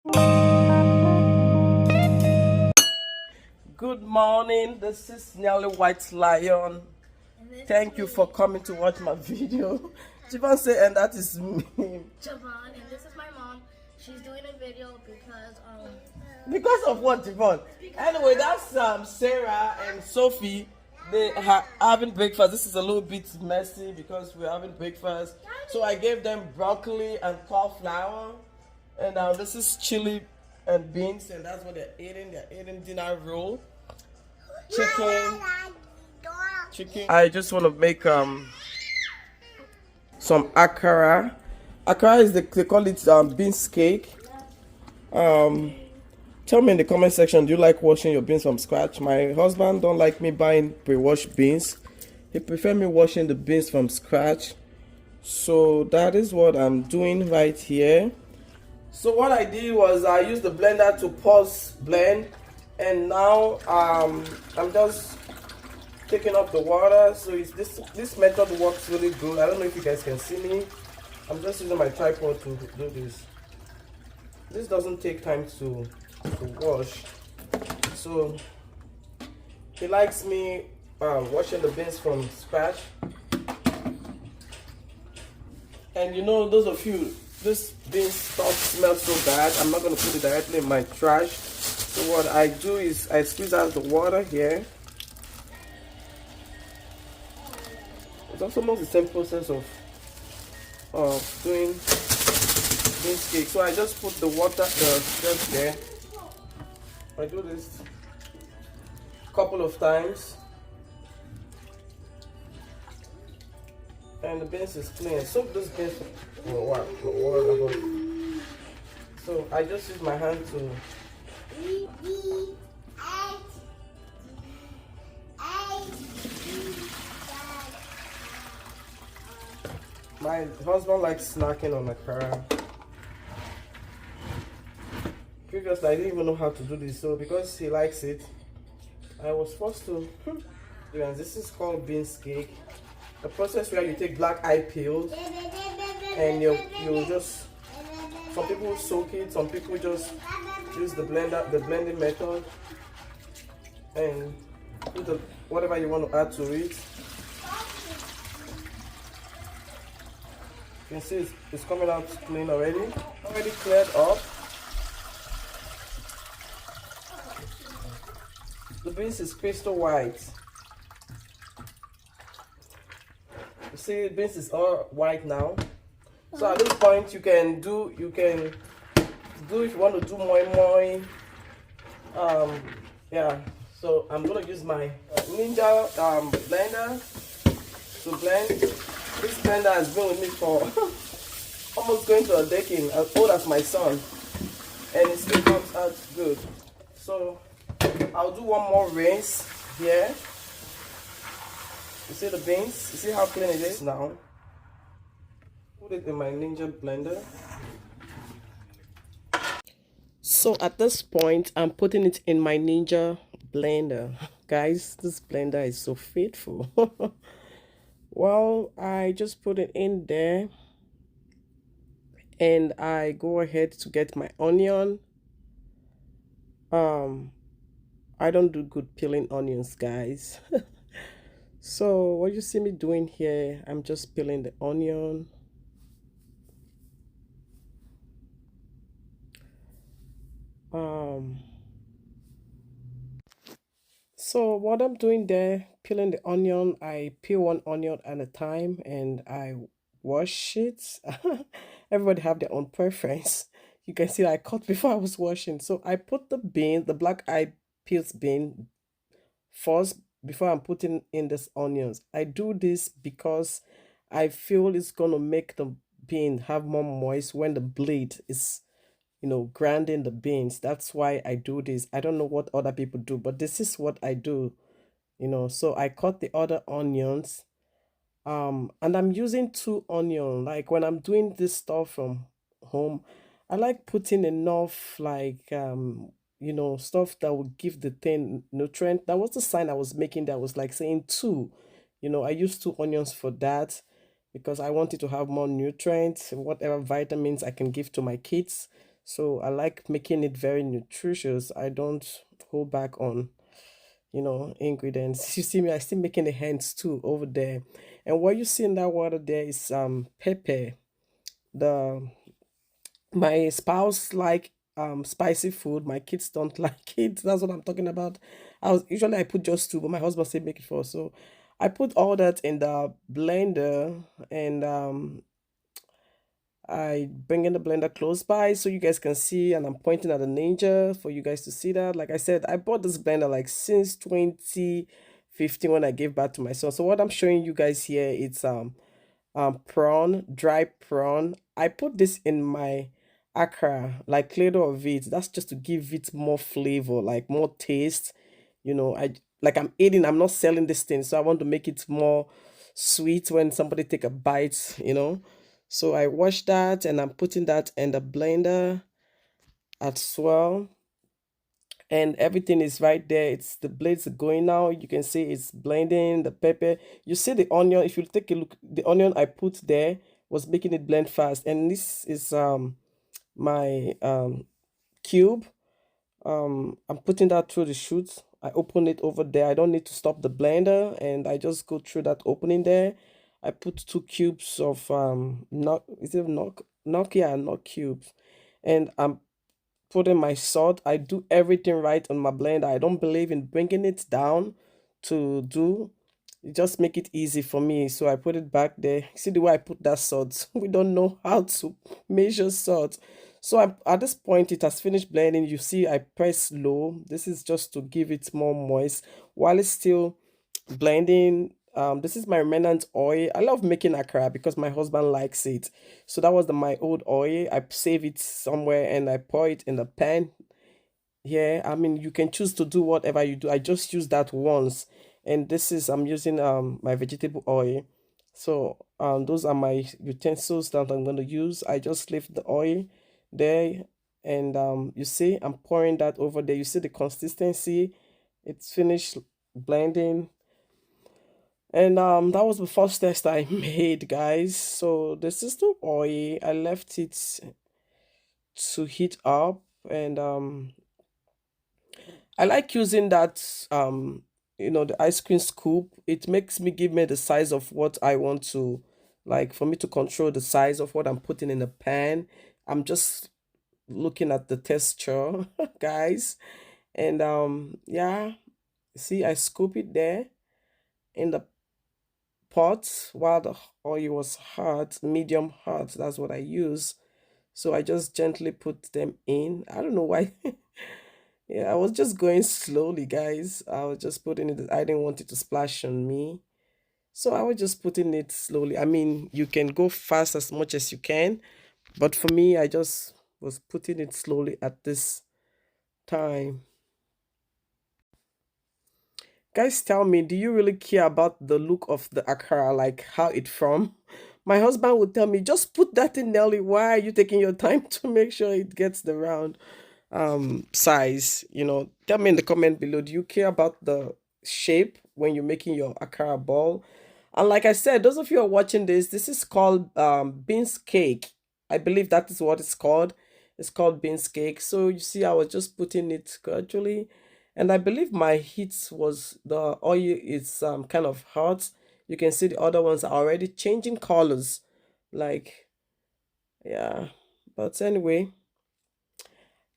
Good morning, this is Nearly White Lion. Thank you for coming to watch my video. Javon say, and that is me. Javon, and this is my mom. She's doing a video Because of what, Javon? Anyway, that's Sarah and Sophie. They are having breakfast. This is a little bit messy because we're having breakfast. So I gave them broccoli and cauliflower. And this is chili and beans, and that's what they're eating. They're eating dinner roll, chicken. I just want to make some akara. Akara is they call it beancake. Tell me in the comment section, do you like washing your beans from scratch? My husband don't like me buying pre-washed beans. He prefer me washing the beans from scratch. So that is what I'm doing right here. So what I did was I used the blender to pause blend, and now I'm just taking up the water. So this method works really good. I don't know if you guys can see me. I'm just using my tripod to do this. This doesn't take time to wash. So he likes me washing the beans from scratch. And you know, those of you, this bean stock smells so bad, I'm not going to put it directly in my trash. So what I do is I squeeze out the water here. It's also almost the same process of doing beans cake. So I just put the water, the stress there. I do this a couple of times. And the beans is clean. Soak this beans for a while. So I just use my hand to my husband likes snacking on Akara. Previously I didn't even know how to do this, so because he likes it, I was forced to do it. This is called beans cake. The process where you take black-eyed peas and you just, some people soak it, some people just use the blending method and put whatever you want to add to it. You can see it's coming out clean already cleared up. The beans is crystal white. You see, beans is all white now. So at this point, you can do if you want to do moi. Yeah. So I'm gonna use my Ninja blender to blend. This blender has been with me for almost going to a decade, as old as my son, and it still comes out good. So I'll do one more rinse here. You see the beans? You see how clean it is now? Put it in my Ninja blender. So at this point, I'm putting it in my Ninja blender. Guys, this blender is so faithful. Well, I just put it in there. And I go ahead to get my onion. I don't do good peeling onions, guys. So what you see me doing here, I'm just peeling the onion. So what I'm doing there, peeling the onion, I peel one onion at a time and I wash it. Everybody have their own preference. You can see I cut before I was washing. So I put the bean, the black-eyed peas bean first before I'm putting in this onions. I do this because I feel it's gonna make the bean have more moist when the blade is, you know, grinding the beans. That's why I do this. I don't know what other people do, but this is what I do, you know. So I cut the other onions, and I'm using 2 onions. Like when I'm doing this stuff from home, I like putting enough, like you know, stuff that will give the thing nutrient. That was the sign I was making, that was like saying 2. You know, I use 2 onions for that because I wanted to have more nutrients, whatever vitamins I can give to my kids. So I like making it very nutritious. I don't hold back on, ingredients. You see me, I still making the hands too over there. And what you see in that water there is pepper. The My spouse like spicy food. My kids don't like it. That's what I'm talking about. I put just two, but my husband said make it four. So I put all that in the blender, and I bring in the blender close by so you guys can see, and I'm pointing at the ninja for you guys to see that. Like I said, I bought this blender like since 2015 when I gave birth to my son. So what I'm showing you guys here, it's prawn, dry prawn. I put this in my akara, like little of it. That's just to give it more flavor, like more taste. I'm eating, I'm not selling this thing, so I want to make it more sweet when somebody take a bite. So I wash that and I'm putting that in the blender as well. And everything is right there. It's the blades are going now. You can see it's blending the pepper. You see the onion. If you take a look, the onion I put there was making it blend fast. And this is my cube. I'm putting that through the chute. I open it over there. I don't need to stop the blender, and I just go through that opening there. I put two cubes of knock, is it knock, yeah, knock cubes, and I'm put in my salt. I do everything right on my blender. I don't believe in bringing it down to do. Just make it easy for me. So I put it back there. See the way I put that salt? We don't know how to measure salt. So at this point, it has finished blending. You see, I press low. This is just to give it more moist while it's still blending. This is my remnant oil. I love making akara because my husband likes it. So that was my old oil. I save it somewhere and I pour it in the pan. Yeah, I mean you can choose to do whatever you do. I just use that once, and this is I'm using my vegetable oil. So those are my utensils that I'm going to use. I just leave the oil there, and you see I'm pouring that over there. You see the consistency. It's finished blending. And that was the first test I made, guys. So this is the oil. I left it to heat up, and I like using that the ice cream scoop. It makes me give me the size of what I want to, like, for me to control the size of what I'm putting in the pan. I'm just looking at the texture, guys. And yeah, see I scoop it there in the pot while the oil was hot, medium hot. That's what I use. So I just gently put them in. I don't know why. Yeah, I was just going slowly, guys. I was just putting it. I didn't want it to splash on me. So I was just putting it slowly. I mean, you can go fast as much as you can, but for me, I just was putting it slowly at this time. Guys, tell me, do you really care about the look of the akara, like how it from? My husband would tell me, just put that in, Nelly. Why are you taking your time to make sure it gets the round size? Tell me in the comment below, do you care about the shape when you're making your akara ball? And like I said, those of you who are watching this is called beans cake. I believe that is what it's called. It's called beans cake. So you see, I was just putting it gradually, and I believe my heat was the oil is kind of hot. You can see the other ones are already changing colors, like, yeah. But anyway,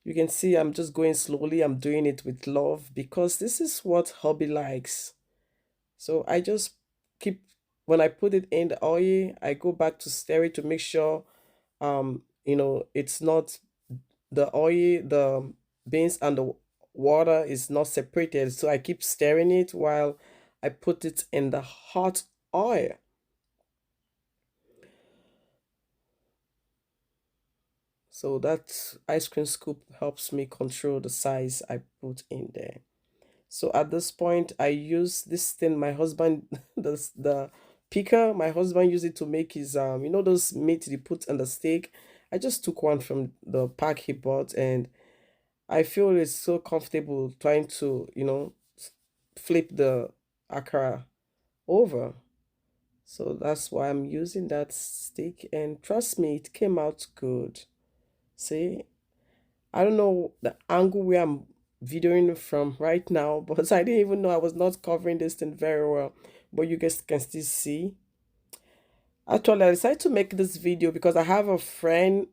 you can see I'm just going slowly. I'm doing it with love because this is what hubby likes. So I just keep, when I put it in the oil, I go back to stir it to make sure it's not the oil, the beans and the water is not separated. So I keep stirring it while I put it in the hot oil. So that ice cream scoop helps me control the size I put in there. So at this point, I use this thing. My husband, the picker. My husband used it to make his those meat he put on the steak. I just took one from the pack he bought, and I feel it's so comfortable trying to flip the akara over. So that's why I'm using that stick, and trust me, it came out good. See, I don't know the angle where I'm videoing from right now, but I didn't even know I was not covering this thing very well. But you guys can still see. Actually, I decided to make this video because I have a friend,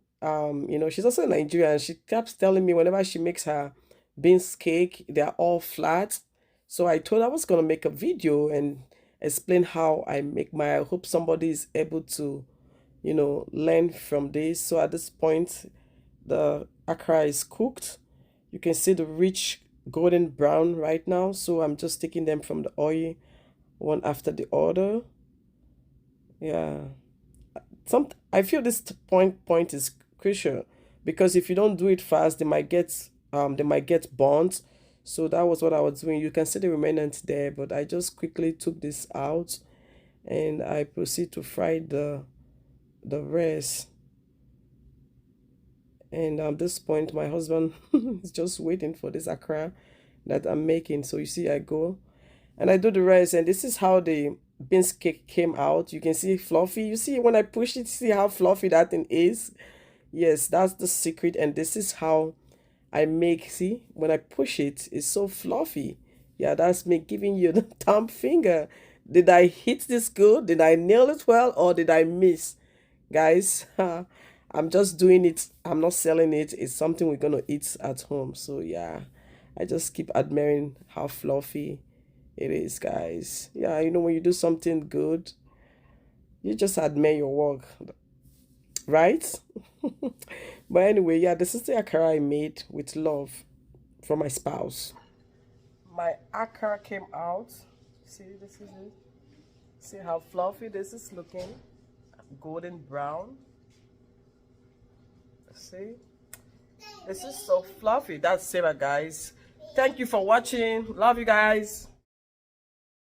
she's also in Nigeria, and she kept telling me whenever she makes her beans cake, they're all flat. So I told her I was gonna make a video and explain how I make my. I hope somebody is able to, learn from this. So at this point, the akara is cooked. You can see the rich golden brown right now. So I'm just taking them from the oil one after the other. Yeah. I feel this point is crucial because if you don't do it fast, they might get burnt. So that was what I was doing. You can see the remnant there, but I just quickly took this out and I proceed to fry the rest. And at this point, my husband is just waiting for this akra that I'm making. So you see, I go and I do the rest, and this is how the beans cake came out. You can see fluffy. You see when I push it, see how fluffy that thing is. Yes, that's the secret, and this is how I make. See, when I push it, it's so fluffy. Yeah, that's me giving you the thumb finger. Did I hit this good? Did I nail it well, or did I miss? Guys, I'm just doing it. I'm not selling it. It's something we're gonna eat at home. So yeah, I just keep admiring how fluffy it is, guys. Yeah, when you do something good, you just admire your work, right? But anyway, yeah, this is the akara I made with love from my spouse. My akara came out. See, this is it. See how fluffy this is looking? Golden brown. See? This is so fluffy. That's Sarah, guys. Thank you for watching. Love you guys.